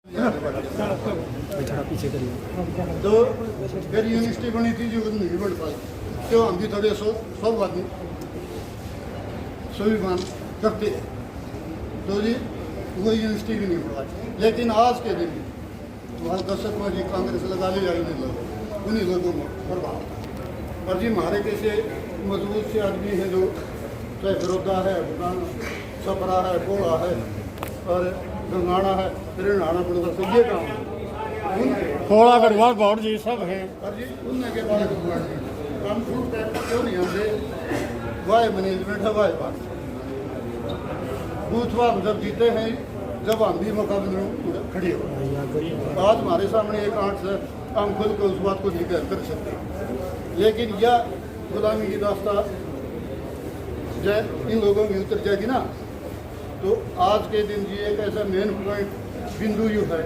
पीछे करिए तो फिर यूनिवर्सिटी बनी थी जो नहीं बढ़ पाई क्यों हम भी थोड़े सब आदमी स्वाभिमान करते हैं तो जी वो यूनिवर्सिटी भी नहीं बढ़ाई। लेकिन आज के दिन वहाँ दशक में जी कांग्रेस लगा ले जाए उन्हीं लोगों में प्रभाव और जी हमारे कैसे मजबूत से आदमी हैं जो चाहे बड़ौदा है छपरा है कोड़ा है और गंगाना है रिणाना बड़ौदा से ये काम थोड़ा गढ़वाल बहुत जी सब है और जी उनने के बाद काम शुरू कर क्यों नहीं आते वाई मैनेजमेंट है वाई बात बूथ हम जब जीते हैं जब हम भी मुकाबले में खड़े हो आज हमारे सामने एक आंट से हम खुद को उस बात को नहीं कर सकते लेकिन यह गुलामी की दास्ता जय इन लोगों की उतर जाएगी ना तो आज के दिन जी एक ऐसा मेन पॉइंट बिंदु यू है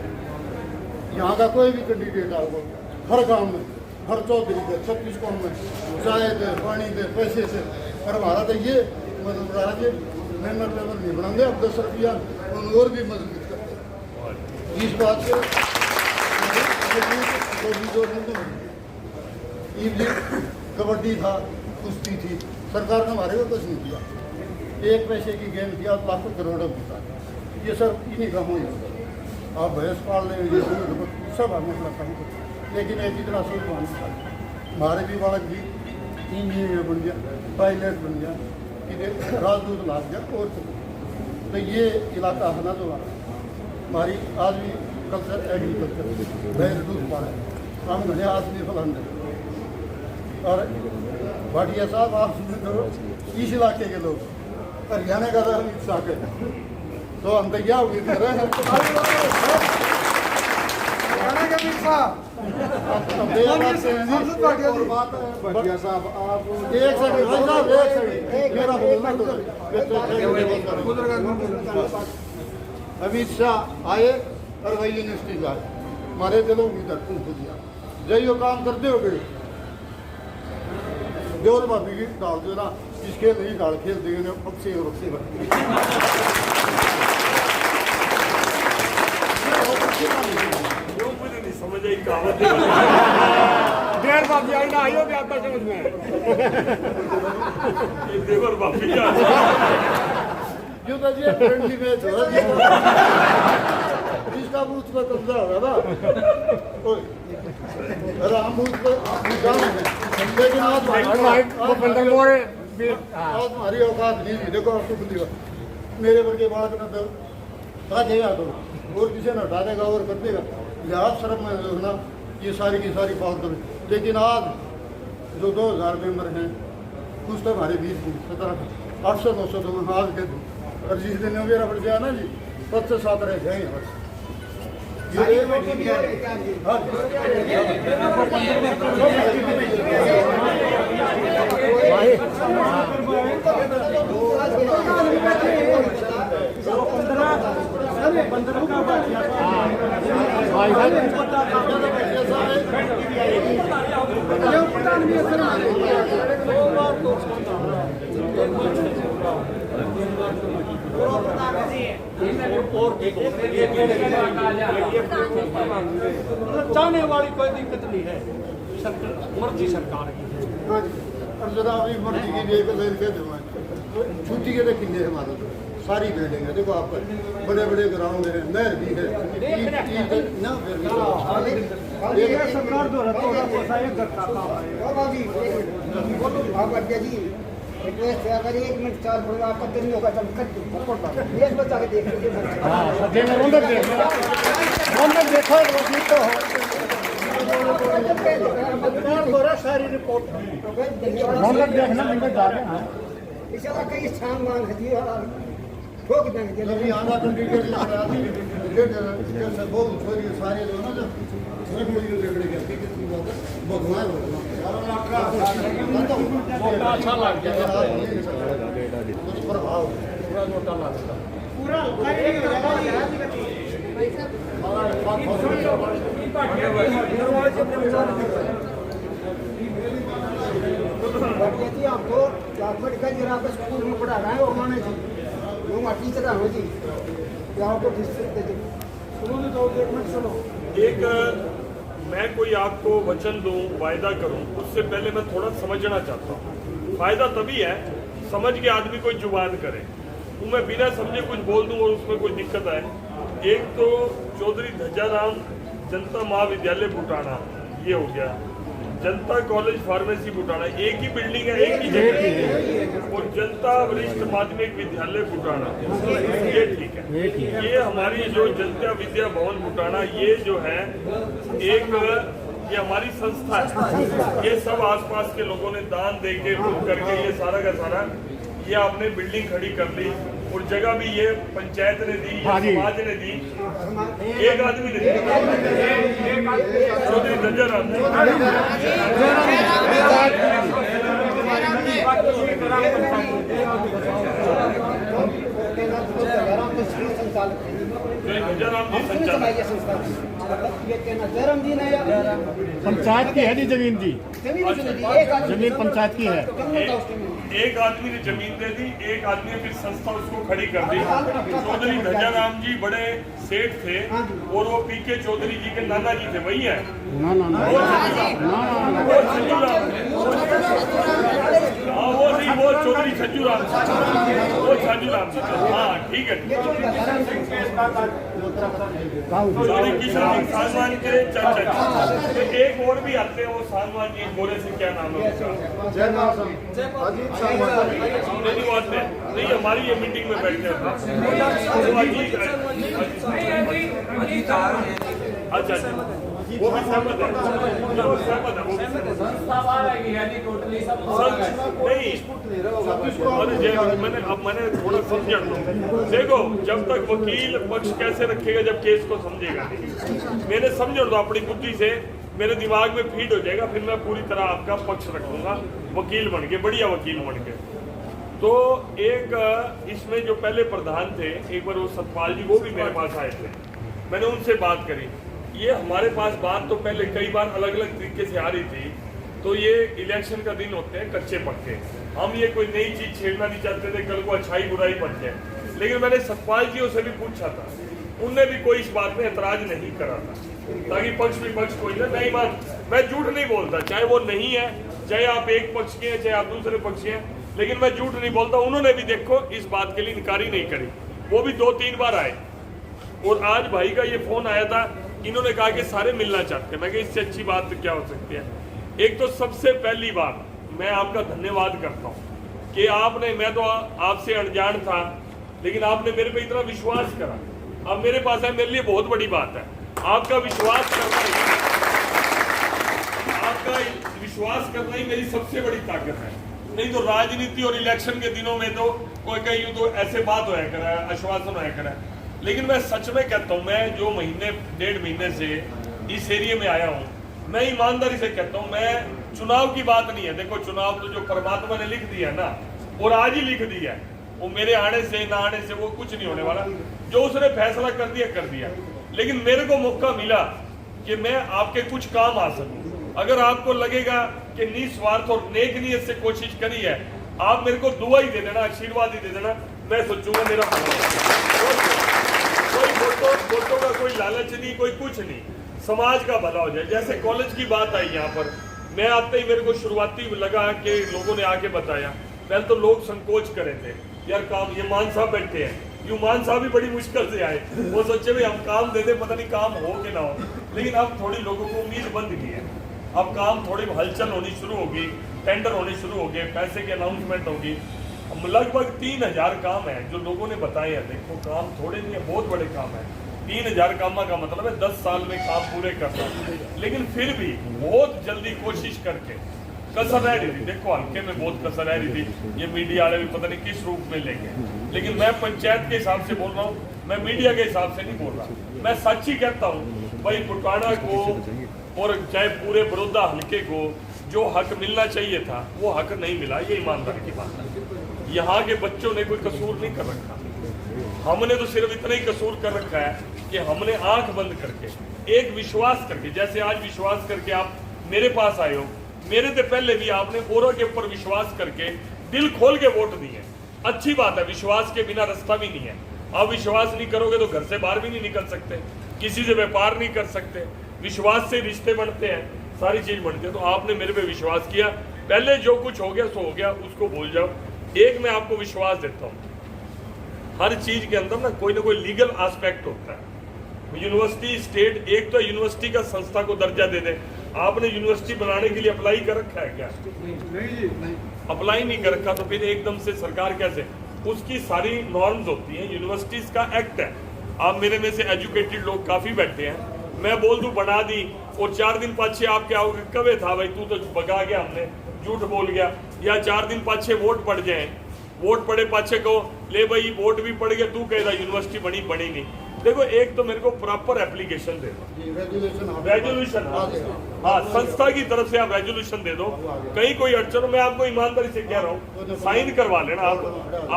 यहाँ का कोई भी कैंडिडेट आपको हर काम में हर चौधरी के 36 कौम में चाय दे पानी दे पैसे से और हमारा तो ये मतलब रहा कि मेंबर लेवल नहीं बनाएंगे अब 10 रुपया और भी मजबूत करते इस बात से कबड्डी था कुश्ती थी सरकार ने हमारे को कुछ नहीं किया एक पैसे की गेम किया लाखों करोड़ों की था ये सब इन्हीं कामों ही आप भैंस पाल रहे ये सब मतलब काम करते लेकिन एक इतना सोच हमारे भी बालक भी इंजीनियर बन गया पायलट बन गया कि राजदूत लाग गया और तो ये इलाका है ना जो हमारी आज भी कल्चर एग्रीकल्चर भैंस दूध पाल है हम घने आज भी फलान और भाटिया साहब आप इस इलाके के लोग हरियाणा का था अमित शाह के तो हम तैयार हुए कर रहे हैं अमित शाह आए और वही यूनिवर्सिटी लाए हमारे दिलों की धरती को दिया जय यो काम करते हो गए जो भाभी की डाल दो ना जिस खेल नहीं डाल खेल देंगे बक्से और बक्से समझ आई कहावत डेढ़ बात आई ना आइयो भी आपका समझ में देवर बापी जो तो जी फ्रेंडली मैच हो इसका बूथ पे कब्जा होगा ना राम बूथ पे लेकिन आज हमारी औकात नहीं थी देखो आपको खुली बात मेरे वर्गे बालक ने तो देगा तो और किसी ने हटा देगा और कर देगा लिहाज शर्म में जो है ना ये सारी की सारी बात करें लेकिन आज जो 2000 मेंबर हैं कुछ तो हमारे 20 800 900 तो मैं आज के और जिस दिन मेरा बढ़ गया ना जी 5 से 7 रह जाएंगे बस चाहने वाली कोई दिक्कत नहीं है मर्जी सरकार की और जरा अभी मर्जी की लिए छुट्टी के तो किले हमारे सारी बिल्डिंग है देखो आप बड़े बड़े ग्राउंड है नहर भी है सरकार जो अगर 1 मिनट 4 बोला आपका दिन नहीं होगा जब ये बच्चा के देख देखो सारी रिपोर्ट देखना जा रहे हैं इंशाल्लाह कई स्थान मांग है ठोक देंगे अभी आना तो डिटेल लग रहा है से बहुत छोरी सारे जो ना जो सब कोई रेगड़े के कितनी बात भगवान अच्छा लग गया कुछ प्रभाव पूरा मोटा लगता पूरा आपको स्कूल में पढ़ा रहा है और माने जी वो टीचर हो जी यहाँ को डिस्ट्रिक्ट एक मैं कोई आपको वचन दूं, वायदा करूं, उससे पहले मैं थोड़ा समझना चाहता हूं। फायदा तभी है समझ के आदमी कोई जुबान करे। तो मैं बिना समझे कुछ बोल दूं और उसमें कोई दिक्कत आए। एक तो चौधरी ध्वजाराम जनता महाविद्यालय बुटाना ये हो गया, जनता कॉलेज फार्मेसी बुटाना एक ही बिल्डिंग है, एक ही जगह, और जनता वरिष्ठ माध्यमिक विद्यालय बुटाना ये ठीक है। ये हमारी जो जनता विद्या भवन बुटाना ये जो है एक ये हमारी संस्था है। ये सब आसपास के लोगों ने दान दे के करके ये सारा का सारा ये आपने बिल्डिंग खड़ी कर ली, और जगह भी ये पंचायत ने दी, ये समाज ने दी, एक आदमी ने दी, चौधरी ध्वजाराम ने। ध्वजाराम जी संचालक पंचायत की है जी जमीन जी, जमीन पंचायत की है। एक आदमी ने जमीन दे दी, एक आदमी ने फिर संस्था उसको खड़ी कर दी। चौधरी ध्वजाराम जी बड़े सेठ थे और वो पीके चौधरी जी के नाना जी थे, वही है ना ना ना वो छज्जूराम, हाँ वो नहीं, वो चौधरी छज्जूराम, वो छज्जूराम जी थे। हाँ ठीक है, चौधरी किशन सिंह सानवान के चाचा जी। तो एक और भी आते हैं, वो सानवान जी गोरे से क्या नाम है उसका, नहीं वो आते हैं, नहीं हमारी ये मीटिंग में बैठते हैं। अच्छा वो भी सहमत है, वो सहमत है, वो भी नहीं। मैंने थोड़ा समझा दो। देखो जब तक वकील पक्ष कैसे रखेगा जब केस को समझेगा नहीं, मैंने समझ दो अपनी बुद्धि से, मेरे दिमाग में फीड हो जाएगा, फिर मैं पूरी तरह आपका पक्ष रखूंगा वकील बन के, बढ़िया वकील बन के। तो एक इसमें जो पहले प्रधान थे, एक बार वो सतपाल जी, वो भी मेरे पास आए थे, मैंने उनसे बात करी। ये हमारे पास बात तो पहले कई बार अलग अलग तरीके से आ रही थी। तो ये इलेक्शन का दिन होते हैं कच्चे पक्के, हम ये कोई नई चीज छेड़ना नहीं चाहते थे, कल को अच्छाई बुराई बन जाए। लेकिन मैंने सतपाल जी से भी पूछा था, उनने भी कोई इस बात में एतराज नहीं करा था, ताकि पक्ष विपक्ष कोई ना नहीं बात। मैं झूठ नहीं बोलता, चाहे वो नहीं है, चाहे आप एक पक्ष के हैं, चाहे आप दूसरे पक्ष के हैं, लेकिन मैं झूठ नहीं बोलता। उन्होंने भी देखो इस बात के लिए इनकारी नहीं करी, वो भी 2-3 बार आए। और आज भाई का ये फोन आया था, इन्होंने कहा कि सारे मिलना चाहते हैं। मैं इससे अच्छी बात क्या हो सकती है। एक तो सबसे पहली बात मैं आपका धन्यवाद करता हूँ कि आपने, मैं तो आपसे अनजान था, लेकिन आपने मेरे पे इतना विश्वास करा। अब मेरे पास है, मेरे लिए बहुत बड़ी बात है। आपका विश्वास करना ही मेरी सबसे बड़ी ताकत है। नहीं तो राजनीति और इलेक्शन के दिनों में तो कोई कहीं तो ऐसे बात होया करा है, आश्वासन होया करा है। लेकिन मैं सच में कहता हूँ, मैं जो 1.5 महीने से इस एरिया में आया हूँ, मैं ईमानदारी से कहता हूँ, मैं चुनाव की बात नहीं है। देखो चुनाव तो जो परमात्मा ने लिख दिया ना, और आज ही लिख दिया है, वो मेरे आने से ना आने से वो कुछ नहीं होने वाला। जो उसने फैसला कर दिया। लेकिन मेरे को मौका मिला कि मैं आपके कुछ काम आ सकूं। अगर आपको लगेगा कि निस्वार्थ और नेक नीयत से कोशिश करी है, आप मेरे को दुआ ही दे देना, आशीर्वाद ही दे देना, मैं सोचूंगा मेरा कोई वोटों का कोई लालच नहीं, कोई कुछ नहीं, समाज का भला हो जाए। जैसे कॉलेज की बात आई यहाँ पर, मैं आते ही मेरे को शुरुआती लगा कि लोगों ने आके बताया, पहले तो लोग संकोच करे थे, यार काम, ये मान साहब बैठे हैं, यूं मान साहब भी बड़ी मुश्किल से आए, वो सोचे भाई हम काम दे दे, पता नहीं काम हो कि ना हो। लेकिन अब थोड़ी लोगों को उम्मीद बंद गई है, अब काम थोड़ी हलचल होनी शुरू होगी, टेंडर होने शुरू हो गए, पैसे की अनाउंसमेंट होगी। लगभग 3000 काम है जो लोगों ने बताए हैं। देखो काम थोड़े नहीं है, बहुत बड़े काम है। 3000 काम का मतलब है 10 साल में काम पूरे करना। लेकिन फिर भी बहुत जल्दी कोशिश करके, कसर रह रही थी, देखो हल्के में बहुत कसर रह रही थी, ये मीडिया वाले भी पता नहीं किस रूप में लेंगे। लेकिन मैं पंचायत के हिसाब से बोल रहा हूँ, मैं मीडिया के हिसाब से नहीं बोल रहा। मैं सच ही कहता हूँ भाई, बुटाना को और चाहे पूरे बड़ौदा हल्के को जो हक मिलना चाहिए था वो हक नहीं मिला, ये ईमानदारी की बात है। यहाँ के बच्चों ने कोई कसूर नहीं कर रखा, हमने तो सिर्फ इतना ही कसूर कर रखा है कि हमने आंख बंद करके, एक विश्वास करके, जैसे आज विश्वास करके आप मेरे पास आए हो, मेरे से पहले भी आपने औरों के ऊपर विश्वास करके दिल खोल के वोट दिए। अच्छी बात है, विश्वास के बिना रास्ता भी नहीं है। आप विश्वास नहीं करोगे तो घर से बाहर भी नहीं निकल सकते। किसी से व्यापार नहीं कर सकते, विश्वास से रिश्ते बनते हैं, सारी चीज बनती है। तो आपने मेरे पे विश्वास किया, पहले जो कुछ हो गया सो हो गया, उसको भूल जाओ। एक मैं आपको विश्वास देता हूँ, हर चीज के अंदर ना कोई लीगल एस्पेक्ट होता है। यूनिवर्सिटी स्टेट, एक तो यूनिवर्सिटी का संस्था को दर्जा दे दे। आपने यूनिवर्सिटी बनाने के लिए अप्लाई कर रखा है क्या? नहीं, अप्लाई नहीं कर रखा तो फिर एकदम से सरकार कैसे? उसकी सारी नॉर्म्स होती हैं, यूनिवर्सिटीज का एक्ट है। आप मेरे में से एजुकेटेड लोग काफी बैठे हैं, मैं बोल दूं बना दी और 4 दिन पाछे आप क्या होगे, कबे था भाई तू तो भगा गया, हमने झूठ बोल गया। या 4 दिन पाछे वोट पड़ जाए, वोट पड़े पाछे कहो ले भाई वोट भी पड़ गया, तू कहेगा यूनिवर्सिटी बनी नहीं। देखो एक तो मेरे को प्रॉपर एप्लीकेशन दे दो, रेजोल्यूशन, हाँ संस्था की तरफ से आप रेजोल्यूशन दे दो। कहीं कोई अड़चन, मैं आपको ईमानदारी से कह रहा हूँ साइन करवा लेना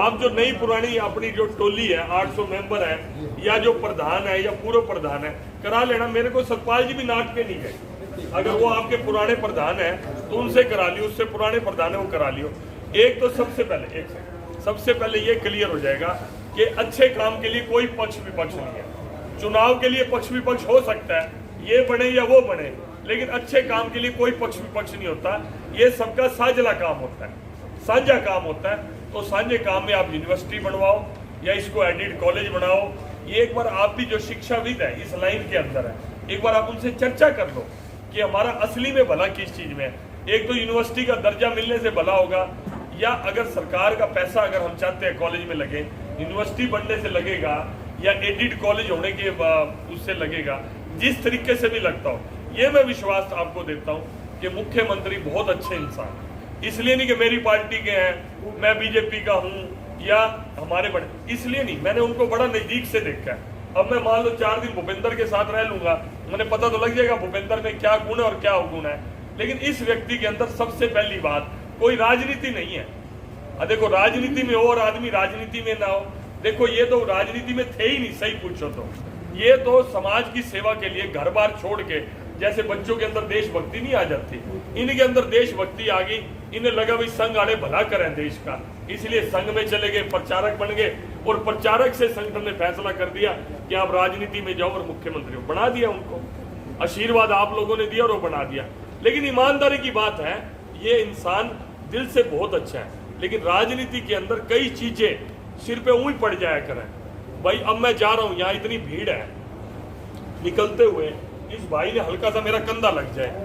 आप जो नई पुरानी अपनी जो टोली है 800 मेंबर है, या जो प्रधान है या पूर्व प्रधान है, करा लेना। मेरे को सतपाल जी भी नाट के नहीं गए, अगर वो आपके पुराने प्रधान है तो उनसे करा लियो, उससे पुराने प्रधान है वो करा लियो। एक तो सबसे पहले ये क्लियर हो जाएगा कि अच्छे काम के लिए कोई पक्ष विपक्ष नहीं है। चुनाव के लिए पक्ष विपक्ष हो सकता है, ये बने या वो बने, लेकिन अच्छे काम के लिए कोई पक्ष विपक्ष नहीं होता। ये सबका साझला काम होता है, साझा काम होता है। तो साझे काम में आप यूनिवर्सिटी बनवाओ या इसको एडिड कॉलेज बनाओ। ये एक बार आप भी जो शिक्षाविद है इस लाइन के अंदर है, एक बार आप उनसे चर्चा कर लो कि हमारा असली में भला किस चीज में है। एक तो यूनिवर्सिटी का दर्जा मिलने से भला होगा, या अगर सरकार का पैसा अगर हम चाहते हैं कॉलेज में लगे, यूनिवर्सिटी बनने से लगेगा या एडिड कॉलेज होने के उससे लगेगा, जिस तरीके से भी लगता हो। ये मैं विश्वास आपको देता हूँ कि मुख्यमंत्री बहुत अच्छे इंसान, इसलिए नहीं कि मेरी पार्टी के हैं, मैं बीजेपी का हूँ या हमारे बड़े, इसलिए नहीं, मैंने उनको बड़ा नजदीक से देखा है। अब मैं मान लो 4 दिन भूपेंद्र के साथ रह लूंगा, मुझे पता तो लग जाएगा भूपेंद्र में क्या गुण है और क्या अवगुण है। लेकिन इस व्यक्ति के अंदर सबसे पहली बात, कोई राजनीति नहीं है। देखो राजनीति में हो और आदमी राजनीति में ना हो, देखो ये तो राजनीति में थे ही नहीं, सही पूछो तो। ये तो समाज की सेवा के लिए घर बार छोड़ के, जैसे बच्चों के अंदर देशभक्ति नहीं आ जाती, इनके अंदर देशभक्ति आ गई। इन्हें लगा भाई संघ आड़े भला करें देश का, इसलिए संघ में चले गए, प्रचारक बन गए, और प्रचारक से संगठन ने फैसला कर दिया कि आप राजनीति में जाओ और मुख्यमंत्री हो। बना दिया उनको, आशीर्वाद आप लोगों ने दिया और वो बना दिया। लेकिन ईमानदारी की बात है, ये इंसान दिल से बहुत अच्छा है, लेकिन राजनीति के अंदर कई चीजें सिर पे ऊँच पड़ जाया करें। भाई अब मैं जा रहा हूं, यहाँ इतनी भीड़ है, निकलते हुए इस भाई ने हल्का सा मेरा कंधा लग जाए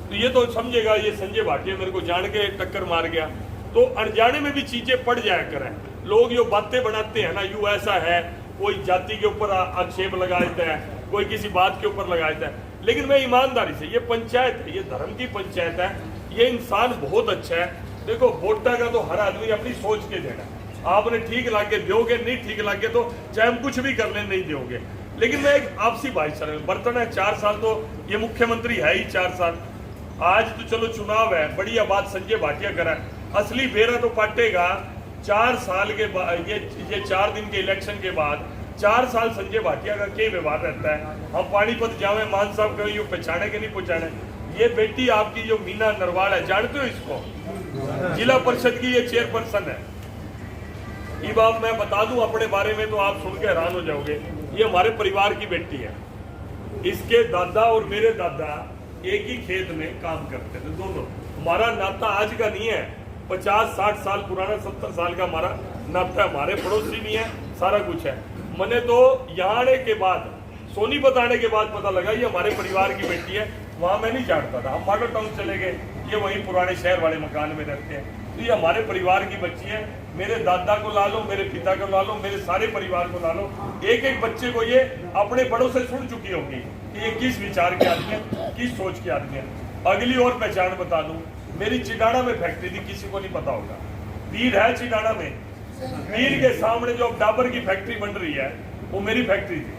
तो ये तो समझेगा ये संजय भाटिया मेरे को जान के टक्कर मार गया। तो अनजाने में भी चीजें पड़ जाया करें। लोग जो बातें बनाते हैं ना, यू ऐसा है, कोई जाति के ऊपर आक्षेप लगा देता है, कोई किसी बात के ऊपर लगा देता है। लेकिन मैं ईमानदारी से, ये पंचायत है, ये धर्म की पंचायत है, ये इंसान बहुत अच्छा है। देखो वोटा का तो हर आदमी अपनी सोच के देना, आपने ठीक लाके दोगे, नहीं ठीक लाके तो चाहे हम कुछ भी कर ले नहीं दोगे। लेकिन मैं एक आपसी भाईचारे में बर्तन है, 4 साल तो ये मुख्यमंत्री है ही, 4 साल। आज तो चलो चुनाव है, बढ़िया बात संजय भाटिया करा, असली फेरा तो पाटेगा 4 साल के बाद। ये 4 दिन के इलेक्शन के बाद 4 साल संजय भाटिया का क्या व्यवहार रहता है। हम पानीपत जावे, मान साहब कहीं पहचाने के नहीं पहचाने। ये बेटी आपकी जो मीना नरवाल है, जानते हो इसको, जिला परिषद की ये चेयरपर्सन है। ये बात मैं बता दूं अपने बारे में तो आप सुन के हैरान हो जाओगे, ये हमारे परिवार की बेटी है। इसके दादा और मेरे दादा एक ही खेत में काम करते थे दोनों। हमारा नाता आज का नहीं है, 50-60 साल पुराना, 70 साल का हमारा नाता। हमारे पड़ोसी भी है, सारा कुछ है। मैंने तो यहाँ आने के बाद, सोनीपत आने के बाद पता लगा ये हमारे परिवार की बेटी है। वहाँ मैं नहीं जानता था, हम मॉडल टाउन चले गए, ये वहीं पुराने शहर वाले मकान में रहते हैं। तो ये हमारे परिवार की बच्ची है। मेरे दादा को ला लो, मेरे पिता को ला लो, मेरे सारे परिवार को ला लो, एक एक बच्चे को ये अपने बड़ों से सुन चुकी होगी कि ये किस विचार के आदमी है, किस सोच के आदमी है। अगली और पहचान बता दूं, मेरी चिडाना में फैक्ट्री थी, किसी को नहीं पता होगा, वीर है चिडाना में। वीर के सामने जो अब डाबर की फैक्ट्री बन रही है वो मेरी फैक्ट्री थी।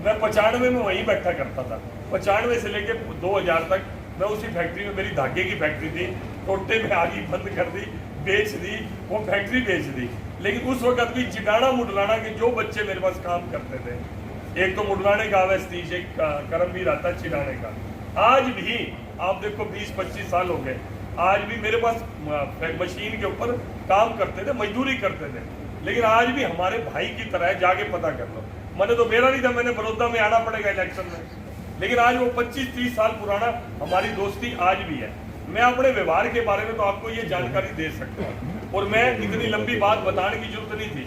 मैं 95 में वहीं बैठा करता था, 95 से लेके 2000 तक मैं उसी फैक्ट्री में, मेरी धागे की फैक्ट्री थी, टोटे में आगी बंद कर दी, बेच दी, वो फैक्ट्री बेच दी। लेकिन उस वक्त भी चिडाना मुडलाना के जो बच्चे मेरे पास काम करते थे, एक तो मुडलाने का अवस्थीश, एक करमवीर आता चिडाने का, आज भी आप देखो 20-25 साल हो गए, आज भी मेरे पास मशीन के ऊपर काम करते थे, मजदूरी करते थे। लेकिन आज भी हमारे भाई की तरह जाके पता कर लो। मैंने तो मेरा नहीं था, मैंने बड़ौदा में आना पड़ेगा इलेक्शन में, लेकिन आज वो 25-30 साल पुराना हमारी दोस्ती आज भी है। मैं अपने व्यवहार के बारे में तो आपको ये जानकारी दे सकता हूँ, और मैं इतनी लंबी बात बताने की जरूरत नहीं थी।